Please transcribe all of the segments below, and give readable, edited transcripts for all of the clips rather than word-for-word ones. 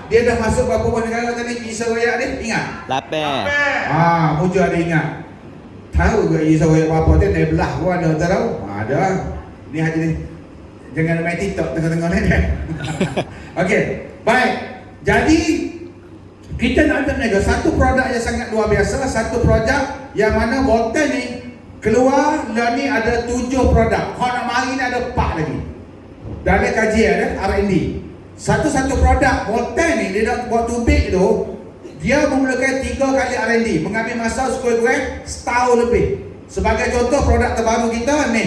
dia dah masuk berapa buah negara tadi Isa Royak ni? Ingat? 8. Muncul ada ingat. Tahu ke Isa Royak berapa tu? Dia belah pun ada, tak tahu? Ada. Ni Haji ni. Jangan main TikTok tengah-tengah ni. Okey, baik. Jadi kita nak ada satu produk yang sangat luar biasa, satu produk yang mana Volten ni keluar dan ni ada 7 produk. Kalau nak mari ni ada 4 lagi. Dalam kajian R&D. Satu-satu produk Volten ni dia nak buat tubik tu, dia memerlukan 3 kali R&D, mengambil masa sekurang-kurang setahun lebih. Sebagai contoh produk terbaru kita ni.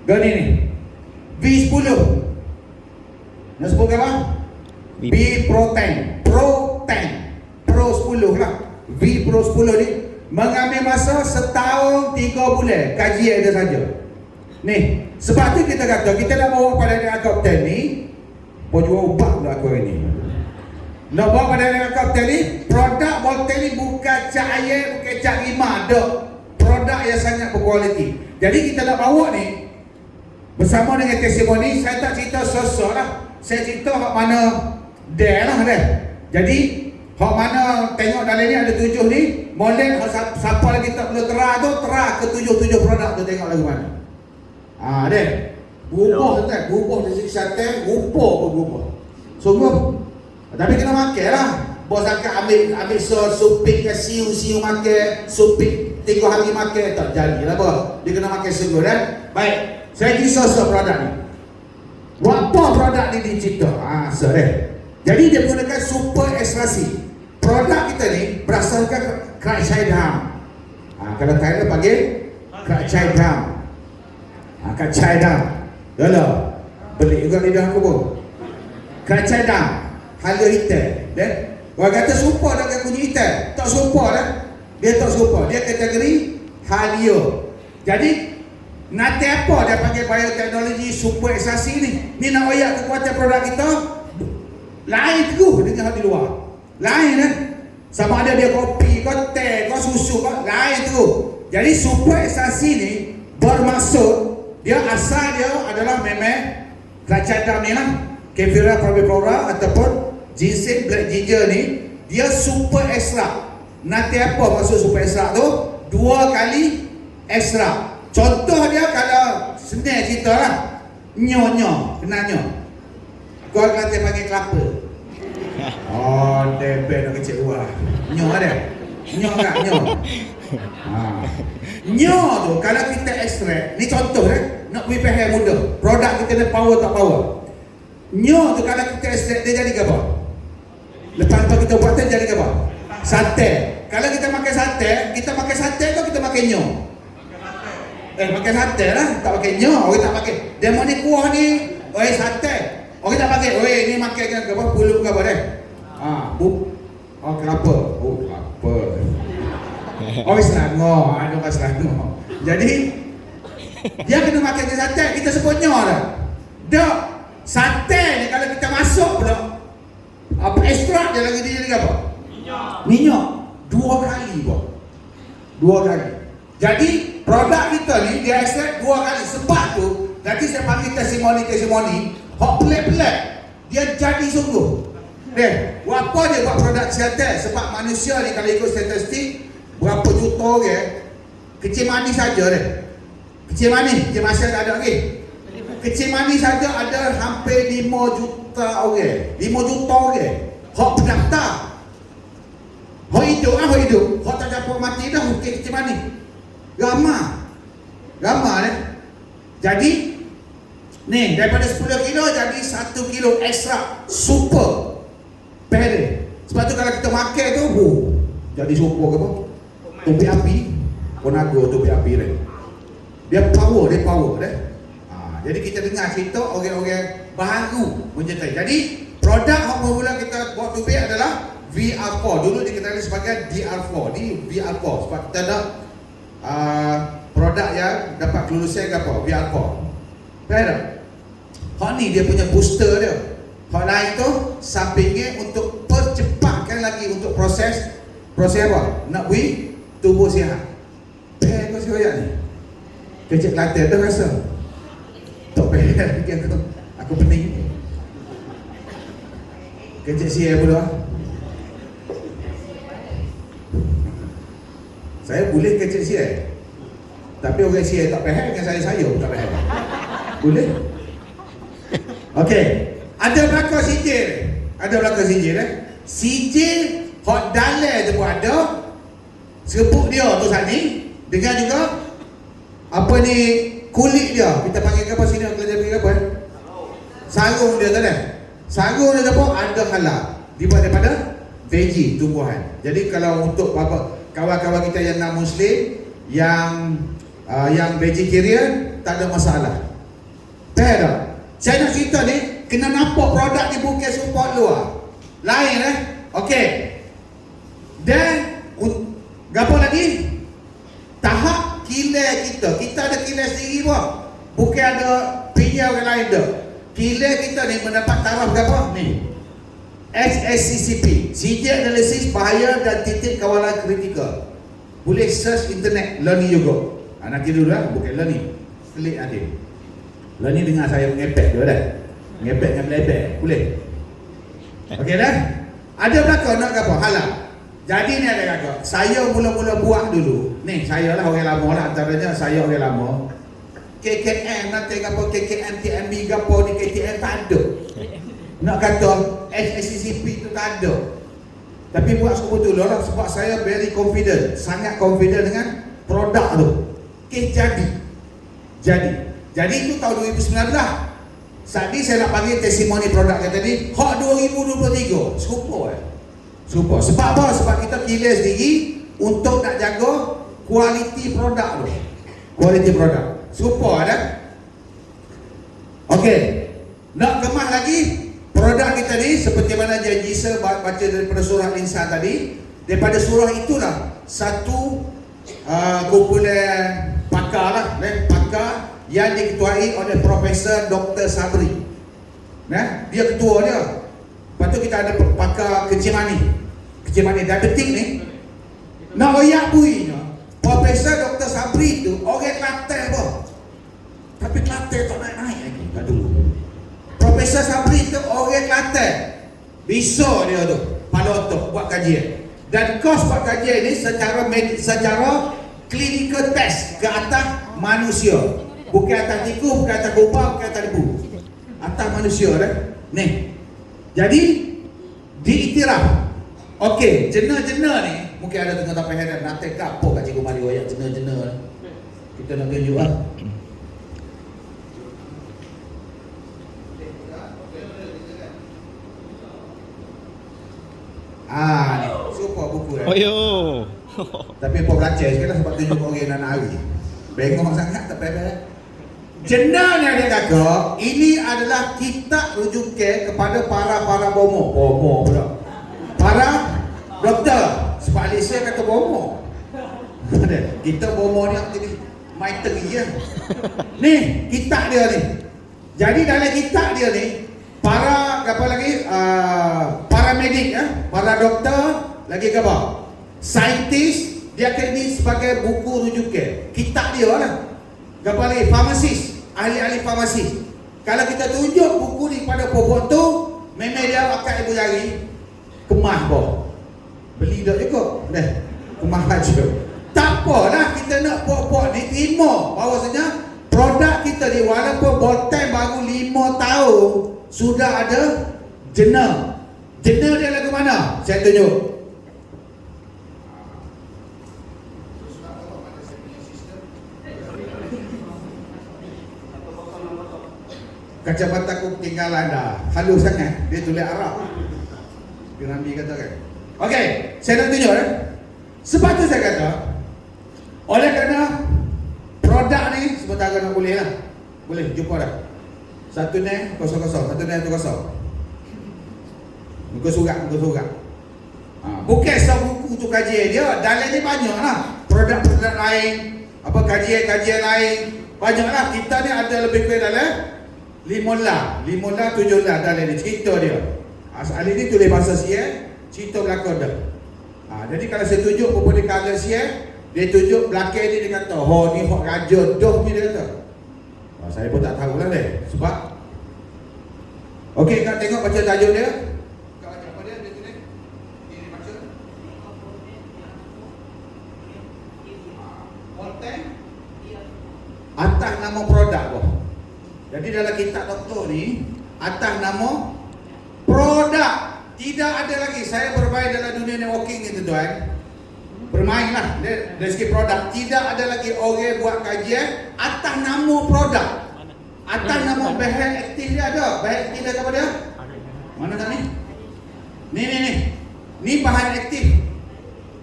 Gini ni. V10. Nak sebut apa? V Pro 10. Pro 10 lah. V Pro 10 ni mengambil masa setahun 3 bulan kajian dia saja. Ni, sebab tu kita kata kita nak bawa pada dengan kapten ni, jual ubat pula aku ni. Nak bawa pada dengan kapten ni, produk Volten ni bukan cat air, bukan cat rimah, dak. Produk yang sangat berkualiti. Jadi kita nak bawa ni bersama dengan testimoni. Saya tak cerita sosok lah, saya cerita hak mana dia lah dia. Jadi hak mana tengok dalam ni ada 7 ni, model siapa lagi tak perlu terah tu, terah ke 7 produk tu, tengok lagu mana. Dia berubah tak? Berubah dari segi syaitan, rupa pun berubah. Sungguh. Tapi kena makan lah. Bos akan ambil supik ke siu makan, supik 3 hari makan, tak jadi lah bos. Dia kena makan sungguh kan? Baik, saya kisah produk ni. Apa produk ni dicipta? Jadi dia menggunakan super ekstraksi. Produk kita ni berasalkan kerak cai dam. Kalau Thailand panggil kerak cai dam. Kerak cai dam. Yalah, beli juga lidah aku pun. Kerak cai dam, harga hitam. Orang kata super dengan bunyi hitam. Tak super dah. Dia tak super. Dia kategori halio. Jadi nanti apa dia panggil bioteknologi super ekstraksi ni? Ni nak royak kekuatan produk kita lain tu dengan di luar. Lain kan? Sama ada dia kopi, kau teh, kau susu, kau lain tu. Jadi super ekstraksi ni bermaksud dia asal dia adalah memang keracadam ni lah, Kaphira parviflora ataupun ginseng black ginger ni, dia super ekstrak. Nanti apa maksud super ekstrak tu? 2 kali ekstrak. Contoh dia kalau senang cerita lah, nyo, kenal nyo. Kau Kelantan panggil kelapa. Debel nak kecil buah. Nyo ada? Nyo tak? Nyo tu kalau kita ekstrak, ni contoh nak prepare mudah. Produk kita ni power tak power. Nyo tu kalau kita ekstrak dia jadi apa? Lepas tu kita buat jadi apa? Sate. Kalau kita makan sate, kita makan sate tu kita makan nyo. Makan sate lah, tak pakai nyo. Orang tak pakai. Demo ni kuah ni, sate. Orang tak pakai. Ni makan ke apa? Puluh ke apa dah? Kelapa. Kelapa. Selangor. Ada orang Selangor. Jadi dia kena makan je sate. Kita sebut nyo dah. Dok, sate ni kalau kita masuk pula, apa ekstrak dia lagi, dia jadi apa? Minyak. 2 kali buat. 2 kali. Jadi produk kita ni dia ekstrak 2 kali. Sebab tu nanti saya panggil testimoni hak pelik-pelik, dia jadi sungguh. Apa dia buat produk kesihatan? Sebab manusia ni kalau ikut statistik berapa juta orang, kecil manis saja dia. Kecil manis tak ada lagi. Kecil manis saja ada hampir 5 juta orang. 5 juta orang hak pendaftar. Hak hidup. Hak tak dapat mati dah kecil manis. Ramah ni. Jadi ni daripada 10 kilo jadi 1 kilo ekstra super pere. Sebab tu kalau kita makan tu jadi super ke apa? Tubik api. Konago tubik api ni. Dia power dia. Jadi kita dengar cerita orang-orang baru menyertai. Jadi produk yang mula kita buat tubik adalah VR4. Dulu dikenali sebagai DR4. Ni VR4 sebab kita ada produk yang dapat kelulusan ke apa? VR4. Faham? Hak ni dia punya booster dia. Hak lain tu sampingnya untuk percepatkan lagi untuk proses apa? Nak beri tubuh sihat. Kau sihat ni? Kecik Kelantan tu rasa. Tak payah lagi aku pening. Kecil siap pula. Saya boleh kecil siap. Tapi orang siap tak faham dengan saya tak faham. Boleh? Okey. Ada belakang sijil. Ada belakang sijil Sijil hot dalam tu pun ada. Sebut dia tu sani. Dengan juga apa ni kulit dia. Kita panggil apa sini kerja panggil apa? Sarung dia tu kan. Sarung dia tu pun ada halal dibuat daripada veggie, tumbuhan. Jadi kalau untuk apa kawan-kawan kita yang non muslim yang vegetarian tak ada masalah. Tak ada. Saya nak cerita ni kena nampak produk ni bukan support luar. Lain okey. Dan apa lagi? Tahap kilat kita. Kita ada kilat sendiri pun. Bukan ada pinjam orang lain dah. Kilat kita ni mendapat taraf berapa? Ni. SSCCP, Sijil Analisis Bahaya dan Titik Kawalan Kritikal. Boleh search internet, learning juga. Nanti dulu bukan learning. Klik nanti. Learning dengar saya mengepek tu dah. Mengepek dengan melebek, boleh. Okey dah? Ada belakang nak apa? Halal. Jadi ni ada kakak, saya mula-mula buat dulu. Ni saya lah orang lama lah, antaranya saya orang lama. KKM nanti apa KKM TMB gapo ni KTM tak ada. Nak kata SSCP tu tak ada. Tapi buat sebetulnya lah sebab saya very confident, sangat confident dengan produk tu. Okey, jadi itu tahun 2019. Saat ni saya nak panggil testimoni produk yang tadi hot 2023. Super. Sebab apa? Sebab kita pilih sendiri untuk nak jaga kualiti produk tu. Kualiti produk. Super ada. Okey. Nak kemas lagi produk kita ni seperti mana janji saya baca daripada surah Insan tadi. Daripada surah itulah satu kumpulan pakar lah, pakar yang diketuai oleh Profesor Dr. Sabri. Dia ketua dia. Lepas tu kita ada pakar Kecimani diabetik ni. Nak royak buinya Profesor Dr. Sabri tu orang Kelantan apa? Tapi Kelantan tak naik lagi kat dulu. Profesor Sabri tu orang Kelantan. Bisa dia tu pada otak buat kajian. Dan kos buat kajian ni secara clinical test ke atas manusia. Bukan atas tikus, bukan atas kubah, bukan atas debu. Atas manusia dah. Ni. Jadi diiktiraf. Okey, jenah-jenah ni mungkin ada tengah tak faham nak take apa kat cikgu mari royak jenah-jenah ni. Kita nak tunjuk ah. Ni super buku dah. Oh yo. Tapi apa belajar sikit lah sebab tunjuk orang nak hari. Bengok sangat tak faham. Jenah ni ada kakak, ini adalah kitab rujukan kepada para bomo pula. Para doktor. Sebab Malaysia kata bomo. Kita bomo ni jadi miteri je. Ni kitab dia ni. Jadi dalam kitab dia ni para apa lagi para medik para doktor lagi ke apa? Saintis dia kena sebagai buku rujukan. Kitab dia lah. Apa lagi? Farmasis, ahli-ahli farmasis. Kalau kita tunjuk buku ni pada pokok tu, memang dia pakai ibu jari kemas boh. Beli dah juga. Dah. Kemas aja. Tak apalah kita nak pokok ni terima bahawasanya produk kita ni walaupun botan baru 5 tahun sudah ada jenah. Jenah dia lagu mana? Saya tunjuk. Kacamata aku ketinggalan dah. Halus sangat. Dia tulis Arab. Dia Nabi kata kan. Okey, saya nak tunjuk sebab tu saya kata oleh kerana produk ni sementara nak boleh lah. Boleh jumpa dah. 1-0-0, 1-0-1-0. Muka surat. Bukan satu buku tu kajian dia. Dalam ni banyak lah. Produk-produk lain, apa kajian-kajian lain. Banyak lah. Kita ni ada lebih kurang dalam 5 lah, 7 lah dalam ni cerita dia. Ahli ni tulis bahasa Siam, cerita belakang dah. Jadi kalau saya tunjuk apa dia kata Siam, dia tunjuk belakang ni dia kata, "Oh ni hok raja doh ni," dia kata. Saya pun tak tahulah deh. Sebab okey, kau tengok baca tajuk dia. Kau baca nama produk boh. Jadi dalam kitab doktor ni atas nama produk. Tidak ada lagi. Saya bermain dalam dunia networking ni tuan. Bermainlah dari segi produk. Tidak ada lagi orang buat kajian atas nama produk. Atas nama bahan aktif dia ada. Bahan aktif dia apa dia? Mana tak ni? Ni bahan aktif.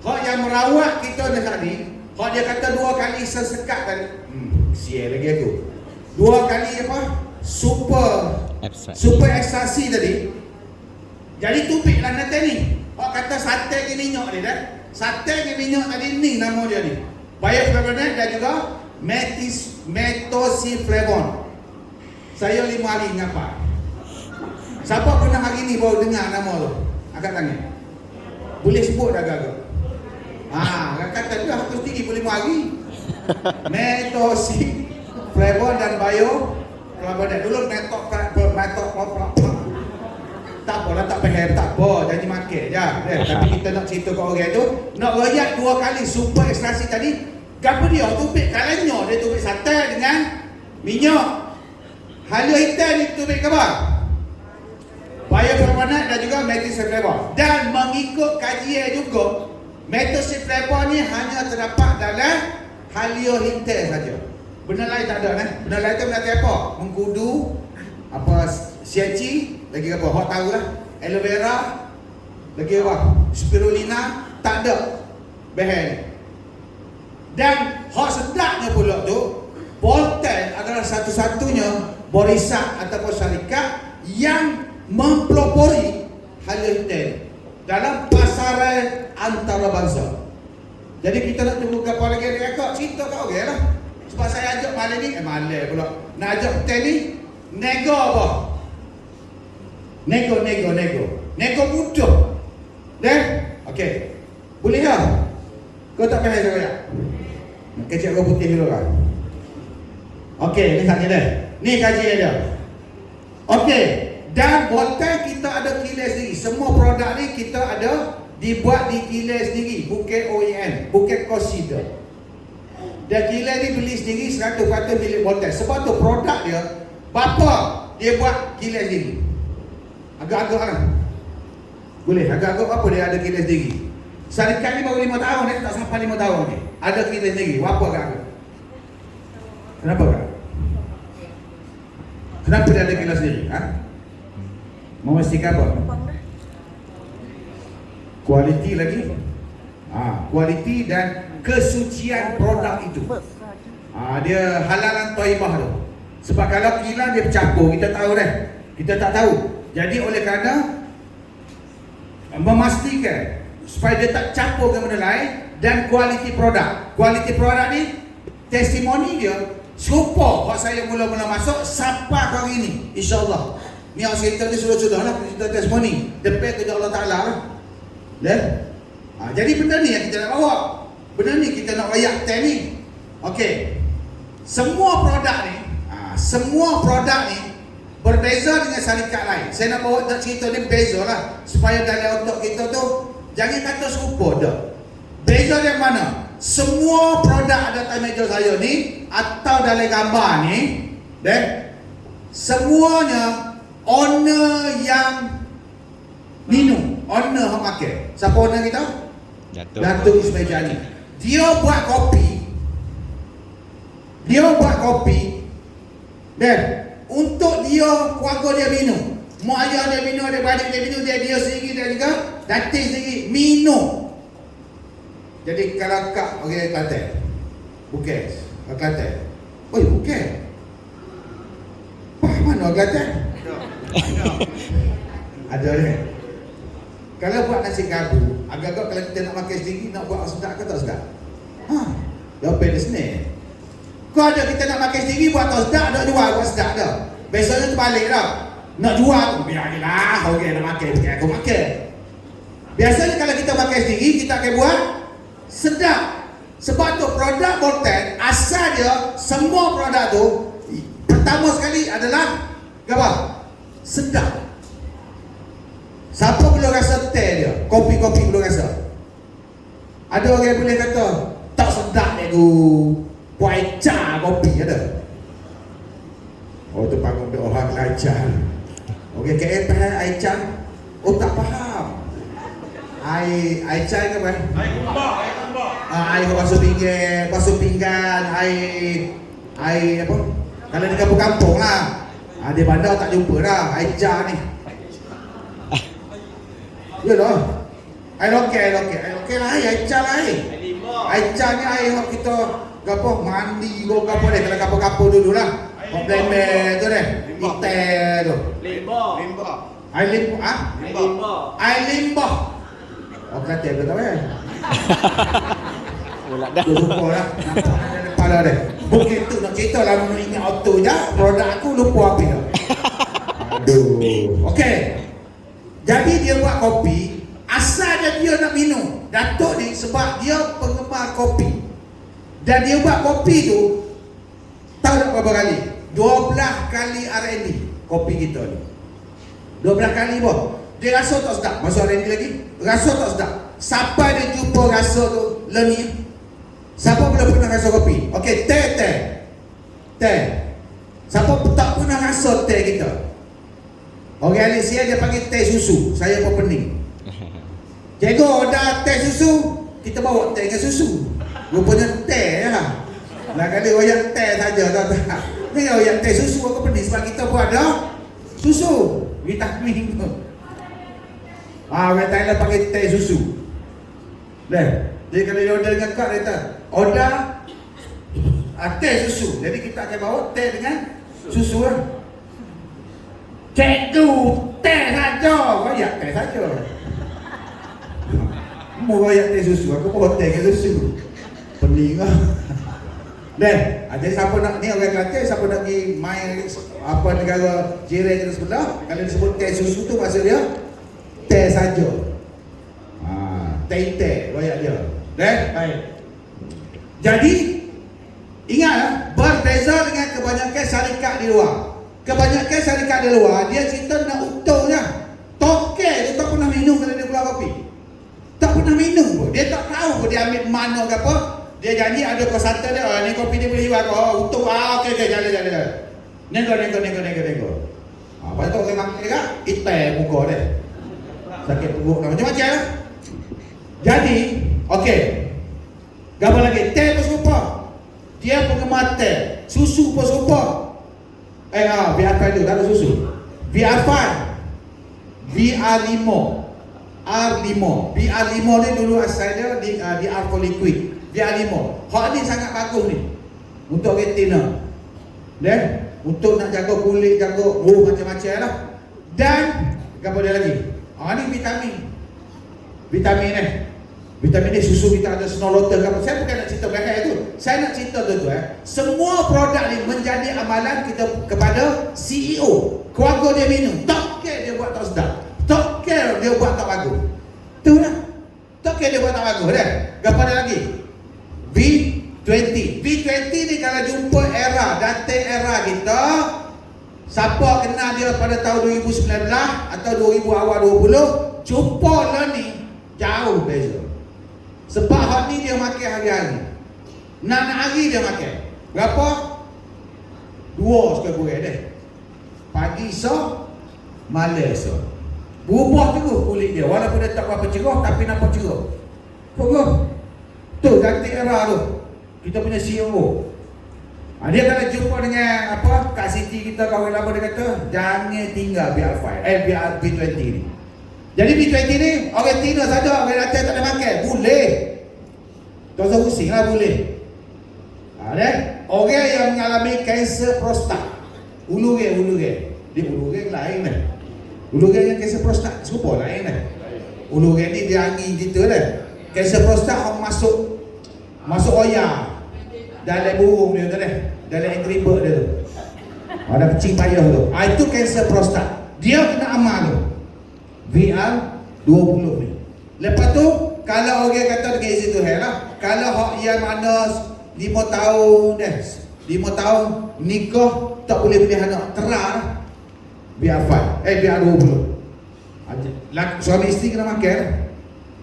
Hak yang merawat kita dekat ni, hak dia kata 2 kali sesekat tadi. Sial lagi aku. 2 kali apa? Super ekstraksi tadi. Jadi tupiklah nanti ni. Hak kata sate ke minyak ni dah. Sate ke minyak tadi ni nama dia ni. Bioflavonoid dan juga metosiflavon. Saya 5 hari ngapa? Siapa pernah hari ni baru dengar nama tu? Angkat tangan. Boleh sebut dah agak-agak. Kata dia harus tinggi boleh 5 hari. Metosiflavon dan bioflavonoid. Dulu metok tak apalah, tak payah, tak apa, janji makan je. Tapi kita nak cerita kat orang tu, nak royak 2 kali super ekstraksi tadi. Kenapa dia tupik kalanya? Dia tupik sate dengan minyak. Halia hitam ni tupik ke apa? Bioflavonoid dan juga metosiflavon. Dan mengikut kajian juga, metosiflavon ni hanya terdapat dalam halia hitam saja. Benda lain tak ada. Benda lain tu benda apa? Mengkudu, apa, siaci, lagi apa? Hak tahu lah. Aloe vera, lagi apa? Spirulina, tak ada bahan. Dan hak sedapnya pula tu, Bolten adalah satu-satunya barisan ataupun syarikat yang mempelopori halia hitam dalam pasaran antarabangsa. Jadi kita nak tunggu kapal lagi rekod cerita kat orang lah. Sebab saya ajak malam ni, malam pula nak ajak hotel ni, nego apa? Nego mudah. Okey. Boleh tak? Kau tak payah saya. Nak kecek kau putih dulu kan. Okey, ni saja dah. Ni kajian dia. Okey. Dan Bolten kita ada kilang sendiri. Semua produk ni kita ada dibuat di kilang sendiri. Bukan OEM, bukan consider. Dan kilang ni beli sendiri 100% milik Bolten. Sebab tu produk dia, bapa dia buat kilang sendiri. Agak-agak lah. Boleh, agak-agak apa dia ada kilang sendiri. Syarikat ni baru 5 tahun ni, tak sampai 5 tahun ni. Ada kilang sendiri, apa agak-agak? Kenapa kan? Kenapa dia ada kilang sendiri? Memastikan apa? Kualiti lagi. Kualiti dan kesucian produk itu. Dia halalan thayyibah tu. Sebab kalau kilang dia bercampur, kita tahu dah. Kita tak tahu. Jadi oleh kerana memastikan supaya dia tak campur dengan benda lain dan kualiti produk. Kualiti produk ni testimoni dia serupa hak saya mula-mula masuk sampai hari ini, insya-Allah. Ni yang cerita ni sudah lah cerita testimoni. Depan kerja Allah Taala lah. Jadi benda ni yang kita nak bawa. Benda ni kita nak rayak time ni. Okey. Semua produk ni berbeza dengan syarikat lain. Saya nak bawa cerita ni beza lah supaya dalam otak kita tu jangan kata serupa dah. Beza dari mana? Semua produk ada atas meja saya ni atau dalam gambar ni, semuanya owner yang minum, owner yang makan. Siapa owner kita? Datuk Ismail Jani. Dia buat kopi dan untuk dia, keluarga dia minum. Mak ayah dia minum, adik-beradik dia minum, dia sendiri, dia juga dating sendiri minum. Jadi kalau kak orang Kelantan, bukan Kelantan. Oi, bukan. Mana orang Kelantan? Ada ni. Kalau buat nasi gabu, agak-agak kalau kita nak makan sendiri, nak buat sedap ke tak sedap? Jawapan dia senang. Kau ada kita nak makan sendiri, buat tak sedap, nak jual buat sedap dah. Biasanya terbalik dah. Nak jual tu, biarlah orang nak makan, bukan aku makan. Biasanya kalau kita makan sendiri, kita akan buat sedap. Sebab tu produk Bolten, asal dia, semua produk tu, pertama sekali adalah apa? Sedap. Siapa belum rasa teh dia? Kopi-kopi belum rasa. Ada orang yang boleh kata tak sedap ni tu. Puai cha kopi ada. Pak Aican. Okey, KL faham Aican? Oh tak faham. Aican ke apa? Air basuh pinggan, air apa? Kalau di kampung-kampung lah. Di bandar tak jumpa dah Aican ni. Ya dah. Air okey lah Aican lah Aican ni air hok kita gapo mandi go gapo deh kalau kampung-kampung dululah. Hok blender tu deh. Itel tu. Limbah. Air limbah. Air limbah. Oh kata ke tak eh? Pula dah. Aku lupa lah. Nampak ada kepala dia. Bukan tu nak cerita lah ingat auto je. Produk aku lupa apa dah. Aduh. Okey. Jadi dia buat kopi. Asal dia nak minum. Datuk ni sebab dia penggemar kopi. Dan dia buat kopi tu. Tahu tak berapa kali? 12 kali R&D kopi kita ni. 12 kali pun. Dia rasa tak sedap. Masuk R&D lagi. Rasa tak sedap. Siapa dia jumpa rasa tu learning? Siapa belum pernah rasa kopi? Okey, teh. Siapa tak pernah rasa teh kita? Orang Malaysia dia panggil teh susu. Saya pun pening. Cikgu order teh susu, kita bawa teh dengan susu. Rupanya teh lah. Lah kali royak teh saja tak. Ni royak teh susu aku pening sebab kita pun ada susu, vitamin tu. Orang Thailand panggil teh susu. Jadi kalau dia order dengan kad dia kata, order teh susu. Jadi kita akan bawa teh dengan susu lah. Cikgu, teh saja. Royak teh saja. Mau royak teh susu, aku bawa teh dengan susu. Pening lah. Jadi siapa nak ni orang Kelantan, siapa nak pergi main apa negara jiran kita sebelah, kalau disebut teh susu tu maksud dia teh saja. Teh royak dia. Baik. Jadi ingatlah berbeza dengan kebanyakan syarikat di luar. Kebanyakan syarikat di luar dia cerita nak untungnya. Toke tu tak pernah minum kalau dia keluar kopi. Tak pernah minum pun. Dia tak tahu pun dia ambil mana ke apa. Dia janji ada konsultan dia, ni kopi dia boleh jual. Untung. Okey, jalan. Nego. Lepas tu orang makan dekat, itai muka dia. Sakit perut macam-macam lah. Jadi, okey. Gambar lagi, teh pun serupa. Dia penggemar teh. Susu pun serupa. VR5 tu, tak ada susu. VR5. VR5. R5. VR5 ni dulu asal dia di R for liquid. VR5. Hak ni sangat bagus ni. Untuk retina. Untuk nak jaga kulit, jaga macam-macam lah. Dan apa dia lagi? Ni vitamin. Vitamin ni. Vitamin ni susu kita ada senoloter ke apa. Saya bukan nak cerita belakang itu. Saya nak cerita tu semua produk ni menjadi amalan kita kepada CEO. Keluarga dia minum. Tak care dia buat tak sedap. Tak care dia buat tak bagus. Tu lah. Tak care dia buat tak bagus dah. Apa ada lagi? V20. V20 ni kalau jumpa era, dating era kita, siapa kenal dia pada tahun 2019 atau 2000 awal 20, jumpa lah ni jauh beza. Sebab hak ni dia makan hari-hari. Nak hari dia makan. Berapa? 2 sekali buah deh. Pagi so, malam so. Berubah terus kulit dia. Walaupun dia tak berapa cerah tapi nampak cerah. Kok? Tu ganti era tu. Kita punya CEO. Dia kalau jumpa dengan apa Kak Siti kita kawan lama dia kata jangan tinggal VR5 B20 ni. Jadi B20 ni orang Tina saja orang datang tak ada makan boleh. Tak usah pusing lah boleh. Orang yang mengalami kanser prostat ulu ge dia ulu ge lain dah. Ulu ge dengan kanser prostat serupa lain dah. Ulu ge ni dia angin kita dah. Kanser prostat masuk oya dalam burung dia tu dah. Dalam angry bird dia tu. Ada kecing payah tu. Itu kanser prostat. Dia kena amal tu. VR 20 ni. Lepas tu kalau orang kata dengan isi tu lah. Kalau hak yang mana 5 tahun dah. 5 tahun nikah tak boleh pilih anak. Terang VR5. VR 20. Suami isteri kena makan.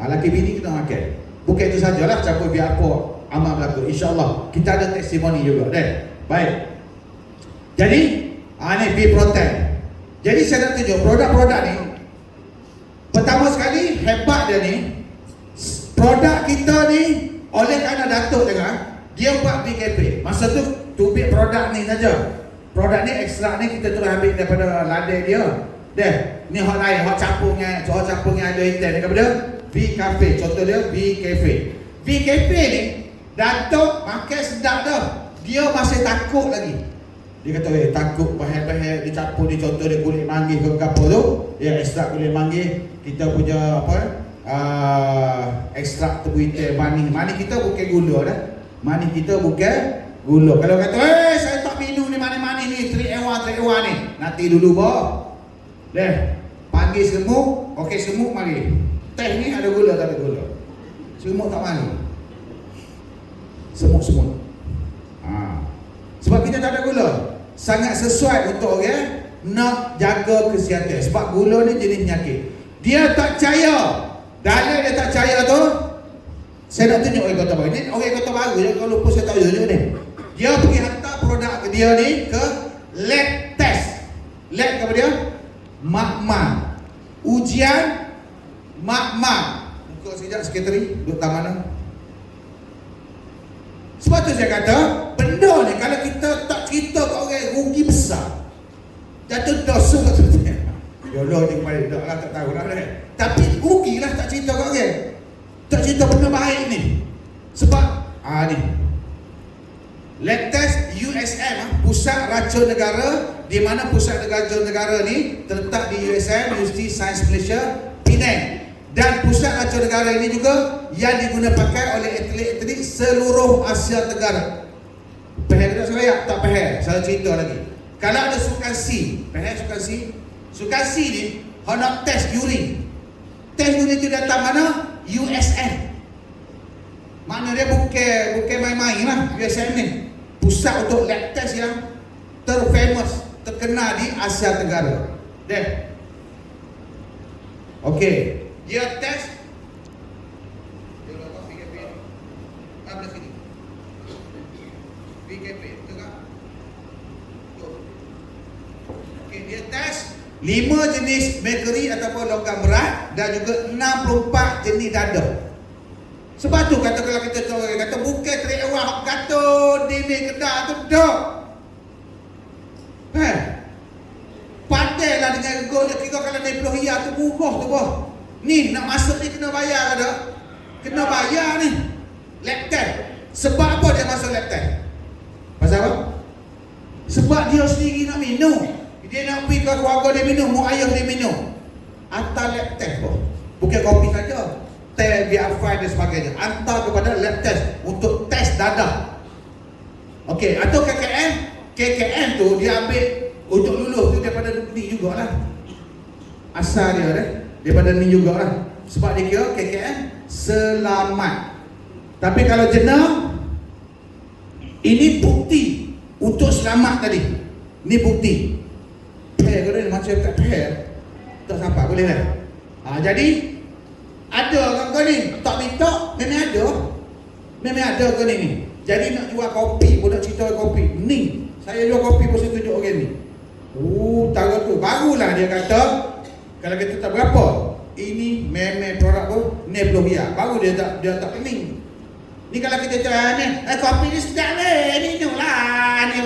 Laki bini kena makan. Bukan itu sajalah campur VR apa amal berlaku. InsyaAllah kita ada testimoni juga. Baik. Jadi, ni B-Protein. Jadi saya nak tunjuk produk-produk ni. Pertama sekali hebat dia ni, produk kita ni oleh kerana Datuk dengar, dia buat BKP. Masa tu tubik produk ni saja. Produk ni ekstrak ni kita terus ambil daripada ladai dia. Deh, ni hot lain, hot campurnya ada ikan dekat pada V Cafe. Contoh dia V Cafe. V Cafe ni Datuk makan sedap dah. Dia masih takut lagi. Dia kata takut bahan-bahan dicampur, contoh dia kulit manggis ke apa tu. Ya, ekstrak kulit manggis. Kita punya apa? Ekstrak tebu hitam manis. Manis kita bukan gula dah. Manis kita bukan gula. Kalau kata, saya tak minum ni manis-manis ni, 3 in 1 ni. Nanti dulu boh. Deh, panggil semut, okey semut mari. Teh ni ada gula tak ada gula? Semut tak mari. Semut-semut. Sebab kita tak ada gula. Sangat sesuai untuk orang nak jaga kesihatan. Sebab gula ni jenis penyakit. Dia tak percaya. Dalil dia tak percaya tu, saya nak tunjuk orang Kota Baru. Ini orang Kota Baru je, kalau lupa saya tahu tunjuk ni. Dia pergi hantar produk dia ni ke lab test. Lab ke apa dia? Makmal. Ujian makmal. Muka sekejap sekretari, duduk tak mana? Sebab tu saya kata, benda ni kalau kita tak cerita ke orang, rugi besar. Jatuh dosa kat tu. Yolo je kembali, tak tahu lah. Tapi rugilah tak cerita kat orang. Tak cerita benda baik ni. Sebab, ni. Lab test USM, Pusat Racun Negara, di mana Pusat Racun Negara ni terletak di USM, University Science Malaysia, Penang. Dan Pusat Racun Negara ini juga yang digunakan pakai oleh atlet-atlet seluruh Asia Tenggara. Faham tak saya? Tak faham. Saya cerita lagi. Kalau ada sukan C, faham sukan C? Sukan C ni, hendak test urine. Test urine itu datang mana? USM. Makna dia bukan main-main lah USM ni. Pusat untuk lab test yang terfamous, terkenal di Asia Tenggara. Deh. Okey. Dia test. Dia letak PKP ni. Ambil sini. PKP, betul tak? Betul. Okey, dia test 5 jenis merkuri ataupun logam berat dan juga 64 jenis dada. Sebab tu kata kalau kita tahu orang kata bukan terik awak kata dinding kedah tu dak. Pandailah dengan gol dia kira kalau naik puluh hia tu murah tu boh. Ni nak masuk ni kena bayar ada. Kena bayar ni. Lab test. Sebab apa dia masuk lab test? Pasal apa? Sebab dia sendiri nak minum. Dia nak pergi ke keluarga dia minum, mak ayah dia minum. Hantar lab test boh. Bukan kopi saja. Test BR5 dan sebagainya. Hantar kepada lab test untuk test dadah. Okey, atau KKM. KKM tu dia ambil untuk lulus tu daripada ni jugalah. Asal dia daripada ni jugalah. Sebab dia kira KKM selamat. Tapi kalau jenah, ini bukti untuk selamat tadi. Ni bukti. Kalau dia macam kat pair, tak sampai boleh kan? Jadi ada kau ni tak minta, memang ada. Memang ada kau ni. Jadi nak jual kopi pun nak cerita kopi. Ni, saya jual kopi pun saya tunjuk orang ni. Tahu tu. Barulah dia kata, kalau kita tak berapa, ini memang produk pun Neblo Hia. Baru dia tak pening. Ni kalau kita cakap ni, kopi ni sedap ni, minum lah. Ni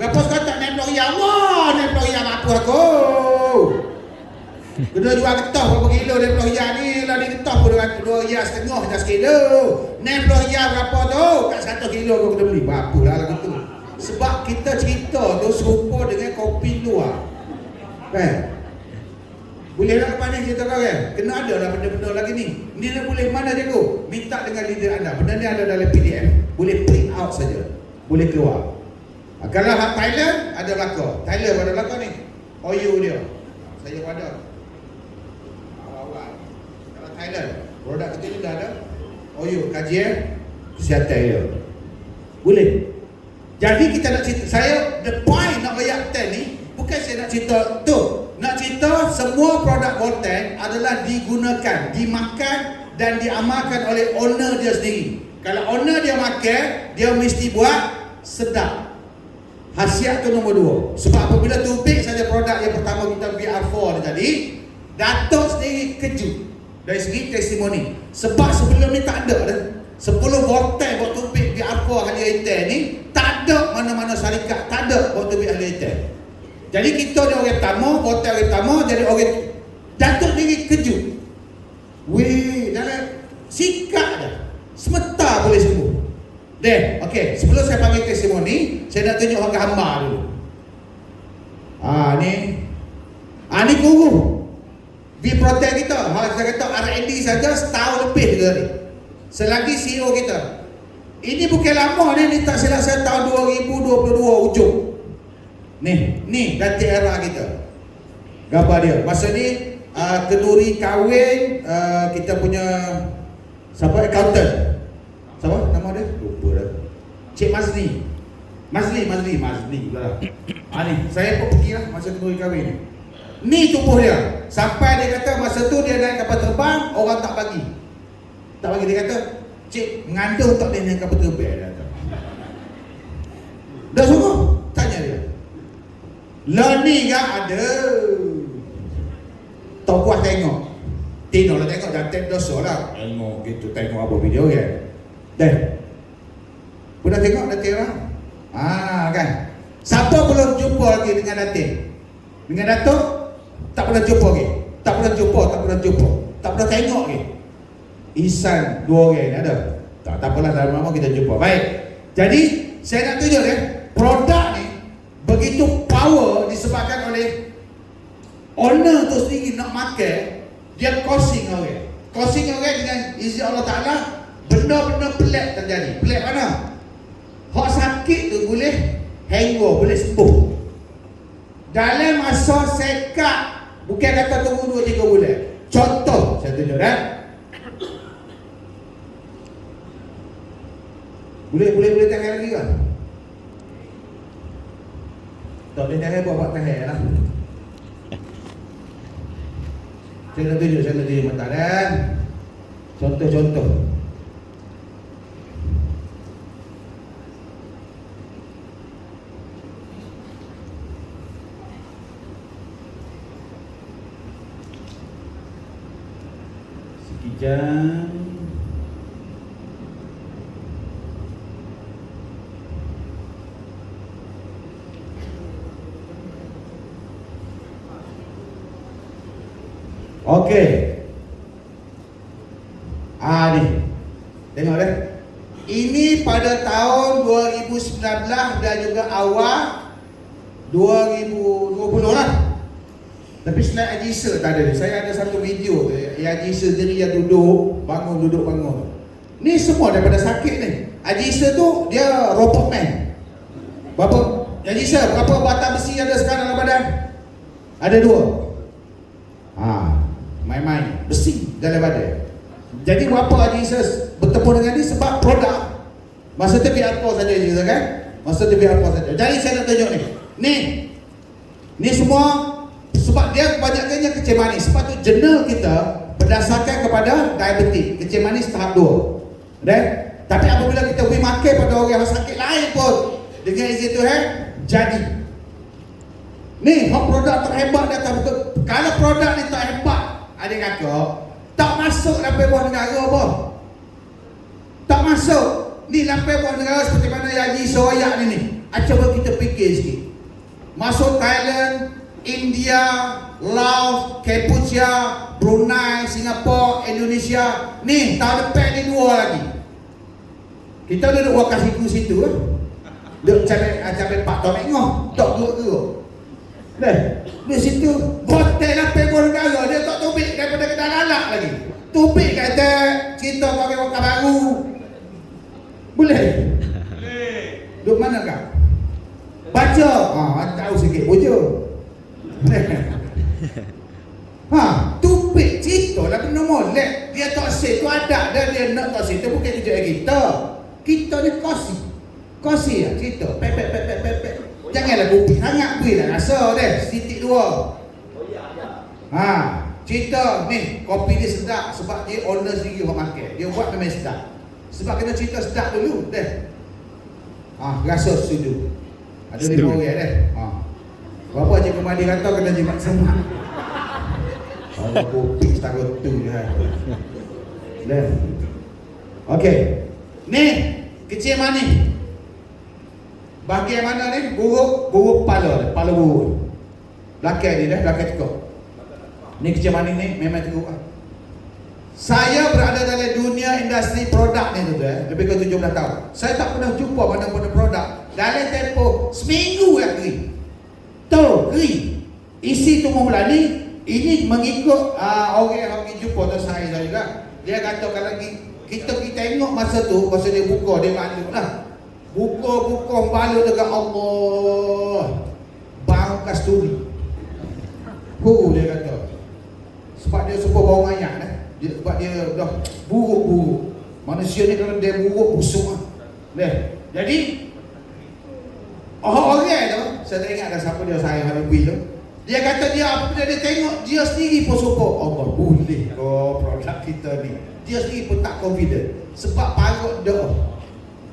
berapa sekotak Neblo Hia? Wah, Neblo Hia mampu aku. Kena jual getah berapa kilo Neblo Hia ni. Lah ni getah pun 2,5 dah sekilo. Neblo Hia berapa tu? Kat 1 kilo kau kena beli. Berapa lah lagu tu. Sebab kita cerita tu serupa dengan kopi luar. Kan? Boleh nak lepas ni cerita kau kan? Kena ada lah benda-benda lagi ni. Ni dah boleh mana je tu? Minta dengan leader anda. Benda ni ada dalam PDF. Boleh print out saja. Boleh keluar. Kalau Thailand ada belakang. Thailand ada belakang ni. OU dia. Saya pada. Awal-awal. Kalau Thailand, produk kita ni dah ada OU, kajian kesihatan dia. Boleh. Jadi kita nak cerita, saya the point nak bayar ten ni bukan saya nak cerita tu. Nak cerita semua produk Voltan adalah digunakan, dimakan dan diamalkan oleh owner dia sendiri. Kalau owner dia makan, dia mesti buat sedap. Khasiat tu nombor 2. Sebab apabila tubik saja produk yang pertama kita VR4 ni tadi, Datuk sendiri kejut dari segi testimoni. Sebab sebelum ni tak ada dah. 10 botol buat tubik VR4 ahli retail ni, tak ada mana-mana syarikat, tak ada buat tubik ahli retail. Jadi kita ni orang pertama, botol orang pertama, jadi orang Datuk sendiri kejut. Weh, dalam sikap dah, sebentar boleh sembuh. Deh, okey. Sebelum saya panggil testimoni, saya nak tunjuk gambar dulu. Ni guru. Di protek kita, saya kata R&D saja setahun lebih juga ni. Selagi CEO kita. Ini bukan lama ni tak silap saya tahun 2022 ujung. Ni dati era kita. Gambar dia. Masa ni kenduri kahwin, kita punya siapa accountant. Siapa nama dia? Lupa dah. Cik Mazli pula lah. Ni saya pun pergi lah masa kenduri kahwin ni. Ni tubuh dia. Sampai dia kata masa tu dia naik kapal terbang, orang tak bagi. Dia kata, cik mengandung tak boleh naik kapal terbang. Dia kata. Dah semua? Tanya dia. Learning kan ada. Tak puas tengok. Tengok dah tak dosa lah. Tengok gitu, tengok apa video kan. Dah. Pernah tengok Datin orang? Kan. Siapa belum jumpa lagi dengan Datin? Dengan Datuk? Tak pernah jumpa lagi. Tak pernah tengok lagi. Ihsan 2 orang ni ada. Tak apalah, dalam lama kita jumpa. Baik. Jadi saya nak tunjuk produk ni begitu power disebabkan oleh owner tu sendiri nak makan, dia cosing orang dengan izin Allah Ta'ala. Benda-benda pelik terjadi. Pelik mana? Hak sakit tu boleh hangover, boleh sembuh dalam masa sekat. Bukan kata tunggu 2-3 bulan. Contoh saya tunjuk dah. Boleh tangan lagi kan? Tak boleh tangan, buat tangan lah. Saya nak tunjuk mata dan contoh. Sekejap. Okey. Ni. Tengok dah. Ini pada tahun 2019 dan juga awal 2020 lah. Tapi slide Haji Isa tak ada. Saya ada satu video tu Haji Isa sendiri yang duduk bangun. Ni semua daripada sakit ni. Haji Isa tu dia robot man. Berapa Haji Isa, berapa batang besi ada sekarang dalam badan? Ada 2. Main-main besi dalam badan. Jadi berapa Haji Isa bertemu dengan ni sebab produk. Masa tu biar apa saja Haji Isa kan? Jadi saya nak tunjuk ni. Ni semua sebab dia kebanyakannya kecil manis. Sebab tu jurnal kita berdasarkan kepada diabetes, kecil manis tahap 2. Tapi apabila kita pergi makan pada orang yang sakit lain pun dengan izin Tuhan jadi. Ni produk terhebat dia tak betul. Kalau produk ni tak hebat, adik kakak tak masuk dalam buah negara apa. Tak masuk. Ni lampai buah negara seperti mana yang Haji Soayak ni. Cuba kita fikir sikit. Masuk Thailand, India, Laos, Cambodia, Brunei, Singapura, Indonesia. Ni tahun depan ni 2 lagi. Kita duduk wakas siku situ lah. Duduk cabai Pak Tom Engoh. Tak geruk-geruk. Di situ hotel lampai buah negara. Dia tak tubik daripada kedai lalak lagi. Tubik kata cerita pakai wakar baru. Boleh? Duduk mana kak? Baca. Tahu sikit baca. Tubik cerita lah benda molek. Dia tak say tu ada dan dia nak tak say tu bukan kerja kita. Kita ni kosi lah cerita. Pep. Janganlah bukti sangat beri lah rasa deh. Titik 2. Cerita ni kopi dia sedap sebab dia owner sendiri orang makan. Dia buat memang sedap. Sebab kena cerita sedap dulu deh. Rasa setuju. Ada 5 orang dah. Berapa Cikgu Madi kata kena jimat semua. Kalau kopi setara tu je. Dah. Okey. Ni kecil manis. Bahagian mana ni? Buruk kepala, kepala buruk. Belakang ni dah, belakang tekuk. Ni kecil manis ni memang tekuk. Saya berada dalam dunia industri produk ni tu lebih kurang 17 tahun. Saya tak pernah jumpa mana-mana produk dalam tempoh seminggu yang kering. Tahu kering. Isi tu melani. Ini mengikut orang yang pergi jumpa tu saya juga. Dia kata kalau kita tengok masa tu, masa dia buka, dia malu lah. Buka malu dekat Allah. Bang kasturi. Dia kata. Sebab dia suka bau minyak dah. Sebab dia dah buruk. Manusia ni kalau dia buruk, busuk lah. Jadi orang tu, saya tak ingat dah siapa dia, saya Habibie tu. Dia kata dia apabila dia tengok, dia sendiri pun suka. Allah, boleh ke produk kita ni. Dia sendiri pun tak confident. Sebab parut doa.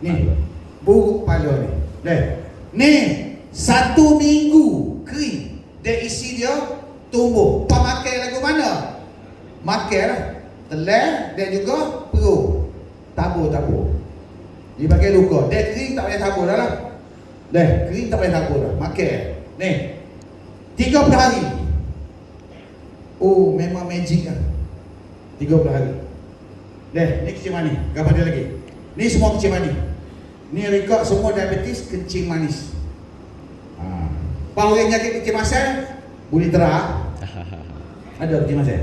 Ni, buruk kepala ni. Ni, 1 minggu kering. Dia isi dia tumbuh. Pemakai lagu mana? Makan lah. Telan dan juga perut. Tabur. Dia pakai luka. Dia kering tak payah tabur dah lah. Kering tak payah tabur dah. Makan. Ni 30 hari. Oh, memang magic lah. 30 hari. Ni kencing manis. Gambar dia lagi. Ni semua kencing manis. Ni rekod semua diabetes kencing manis. Pak orang nyakit kencing masal boleh terah. Ada kencing masal?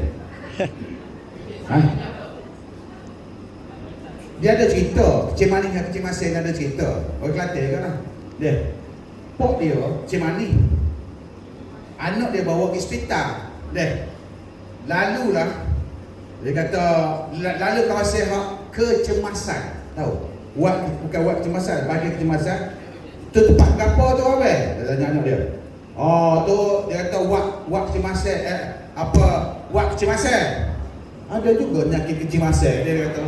Dia ada cerita. Kencing manis dengan kencing masal ada cerita. Orang Kelantan kan lah. Pok dia kencing manis. Anak dia bawa ke hospital. Lalulah dia kata lalu kawasan kecemasan. Tahu? Bukan wad kecemasan, bagi kecemasan. Tu tempat gapo tu apa? Dia tanya anak dia. Tu dia kata wad kecemasan wad kecemasan. Ada juga penyakit kecemasan. Dia kata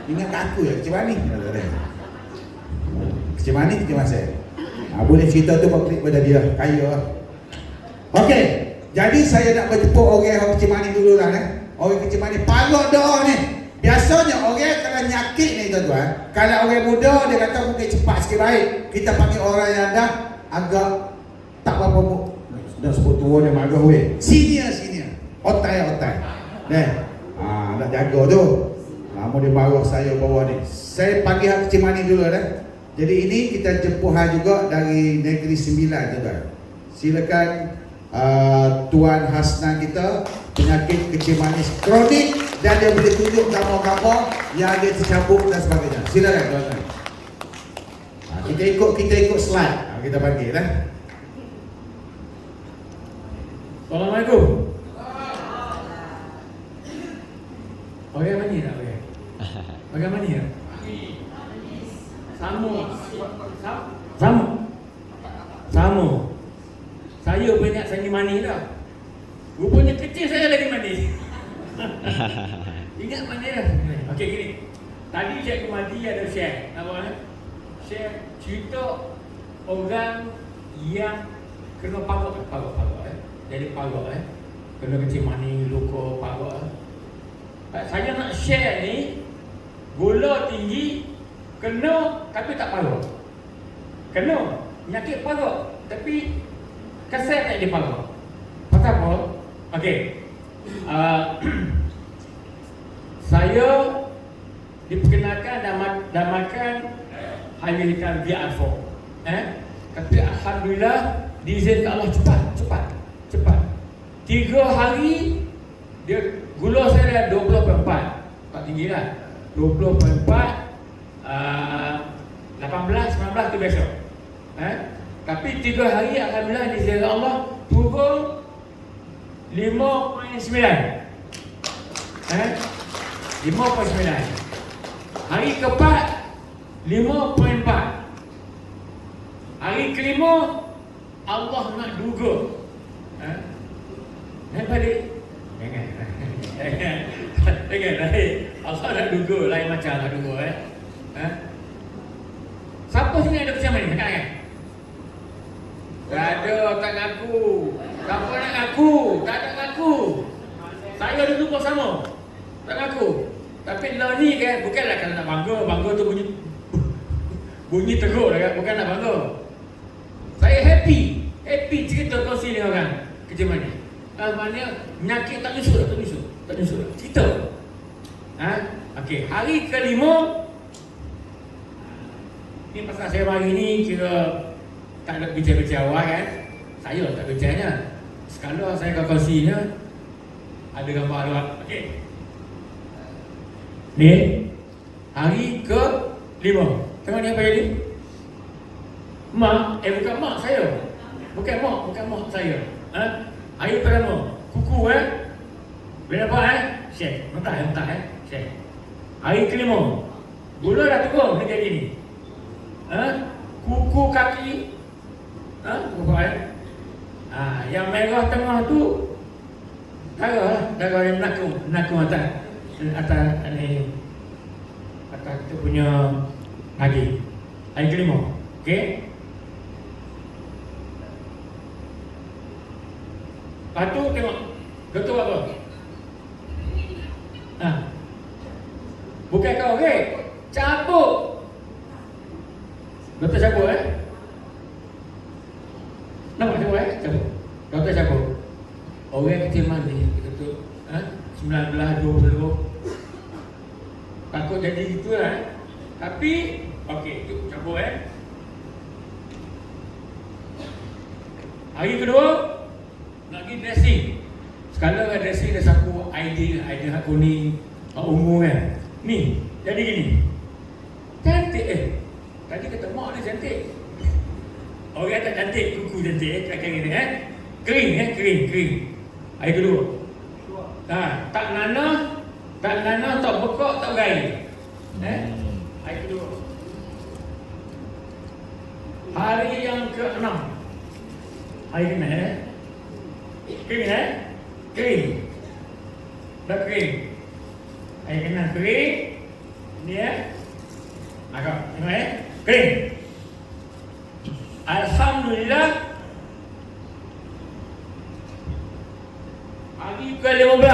ingat aku ya kecemasan. Kecemasan. Boleh cerita tu buat klik pada dia. Kaya. Okey, jadi saya nak bertepuk orang yang kecil manis dulu lah. Orang kecil manis parut doa ni. Biasanya orang kalau nyakit ni tuan-tuan, kalau orang muda dia kata mungkin cepat sikit baik. Kita panggil orang yang dah agak tak berapa dah sebut tua dia marah weh. Senior. Otai. Nak jaga tu. Lama dia bawa saya bawah ni. Saya panggil hak kecil manis dulu dah. Jadi ini kita jemput juga dari Negeri Sembilan tuan-tuan. Silakan Tuan Hasnan kita, penyakit kecil manis kronik dan dia boleh tunjuk gambar-gambar yang dia tercabuk dan sebagainya. Silakan tuan-tuan. Kita ikut slide. Kita panggil lah. Assalamualaikum. Orang mana nak orang? Orang mana ya? Sama. Saya banyak sangat manis dah. Rupanya kecil saya lagi manis. Ingat manis dah. Okey gini. Tadi Cikgu Madi ada share. Apa? Share cerita orang yang kena parut. Jadi parut kena kecil manis, luka parut. Saya nak share ni gula tinggi kena tapi tak parut. Kena penyakit parut tapi kasar tak dia parut. Pasal apa? Okey. Saya diperkenalkan dan makan Halitan VR4. Tapi alhamdulillah diizinkan Allah cepat. 3 hari dia gula saya dah 20.4. Tak tinggi lah. 20.4 18, 19 tu biasa. Tapi 3 hari alhamdulillah diizinkan Allah turun 5.9. 5.9. Hari keempat 5.4. Hari kelima Allah nak duga. Balik. Jangan Allah nak duga lain macam nak duga. Siapa sini ada kecil manis? Dekat kan? Tak ada, tak ngaku. Siapa nak ngaku? Tak ada ngaku. Saya dulu pun sama. Tak ngaku. Tapi lah ni kan, bukanlah kalau nak bangga. Bangga tu bunyi teruk lah kan. Bukan nak bangga. Saya happy. Happy cerita kongsi dengan orang. Kerja mana? Maknanya penyakit tak nyusul. Tak nyusul. Cerita. Okey, hari ke-5 ni pasal saya hari ni kira tak ada bincang-bincang awal kan. Saya tak bincangnya. Sekala saya akan kongsinya ada gambar luar. Okey. Ni hari ke-5. Tengok ni apa jadi? Bukan mak saya. Bukan mak saya. Hari pertama, kuku boleh dapat share. Mentah share. Hari ke-5, gula dah turun dia jadi ni. Kuku kaki. Yang merah tengah tu darah yang menakung atas ni atas kita punya kaki. Hari ke-5. Okey. Lepas tu tengok doktor apa? Bukan kau cabut. Doktor cabut nampak cabut cabut. Doktor cabut. Orang kecil mandi doktor 19, 20. Takut jadi gitu lah. Tapi okey, tu cabut Hari kedua nak pergi dressing. Sekarang dressing dah sapu idea hak kuning, ungu kan. Ni, jadi gini. Cantik tadi kata mak ni cantik. Orang tak cantik, kuku cantik kaki gini Kering. Hari kedua. Tak nanah, tak bekok, tak bergair. Hari kedua. Hari yang ke-6. Hari ke-6 Kering. Dah kering. Hari ke-6 kering. Ni agak tengok kering. Alhamdulillah. Hari ke-15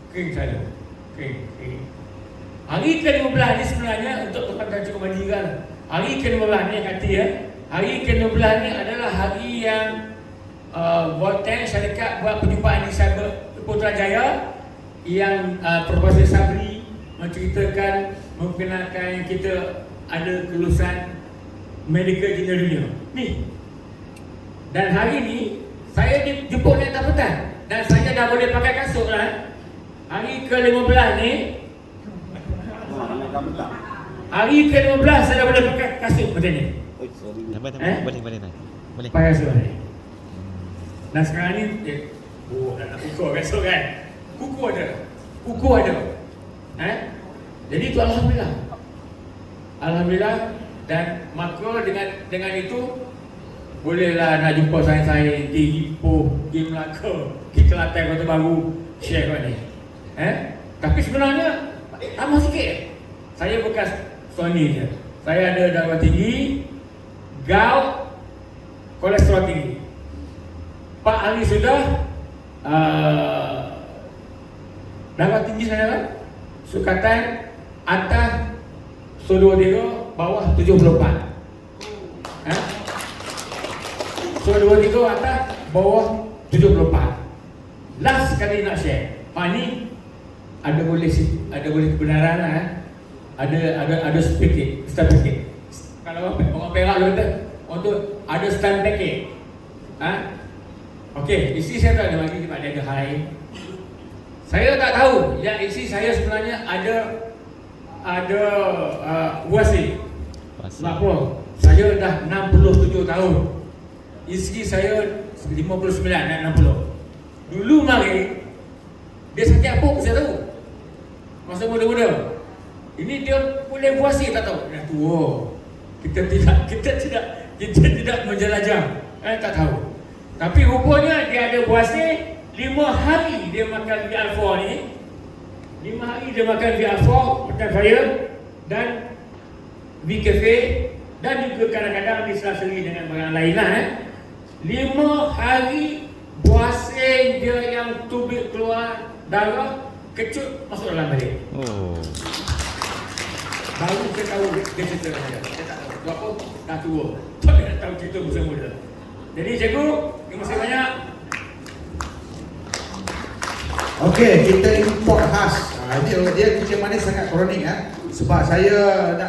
kering saya. Kering. Hari ke-15 ni sebenarnya untuk tempat cukup mandiri. Hari ke-15 ni kata hari ke-15 ni adalah hari yang Voltaire syarikat buat perjumpaan di Putrajaya yang Profesor Sabri menceritakan memperkenalkan kita ada kelulusan medical engineering ni. Dan hari ni saya jemput naik tapetan dan saya dah boleh pakai kasut lah. Hari ke-15 ni hari ke-15 saya dah boleh pakai kasut macam ni. Boleh pakai kasut ni. Dan sekarang ni dah nak ukur kasut kan. Kuku ada. Jadi itu Alhamdulillah. Dan maka dengan itu bolehlah nak jumpa saya di Ipoh, di Melaka, di Kelantan, Kota Baru, share kat ni. Tapi sebenarnya tambah sikit. Saya bekas Sony je. Saya ada darah tinggi, gout, kolesterol tinggi. 4 hari sudah darah tinggi saya kan? Sukatan atas 123, bawah 74. 123 atas, bawah 74. Last sekali nak share. Ni ada boleh kebenaran lah. Ada certificate. Kalau orang Perak dia kata untuk ada stamp packet. Okey, isi saya tak ada lagi sebab dia ada high. Saya tak tahu yang isi saya sebenarnya ada wasi. Sebab apa? Saya dah 67 tahun. Isi saya 59 dan 60. Dulu mari dia sakit apa saya tahu. Masa muda-muda. Ini dia boleh puasi tak tahu. Dah tua. Kita tidak menjelajah. Tak tahu. Tapi rupanya dia ada puasa 5 hari dia makan VL4 ni. 5 hari dia makan VL4 macam saya dan V Cafe Dan juga kadang-kadang diselaseli dengan barang lain lah 5 hari buasing dia yang tubik keluar darah, kecut masuk dalam balik. Oh. Baru saya tahu dia cerita saya. Saya tak tahu. Sebab apa? Dah tua. Tak nak tahu cerita musim muda. Jadi cikgu, terima kasih banyak. Okey, kita import khas. Dia kucing manis sangat kronik sebab saya nak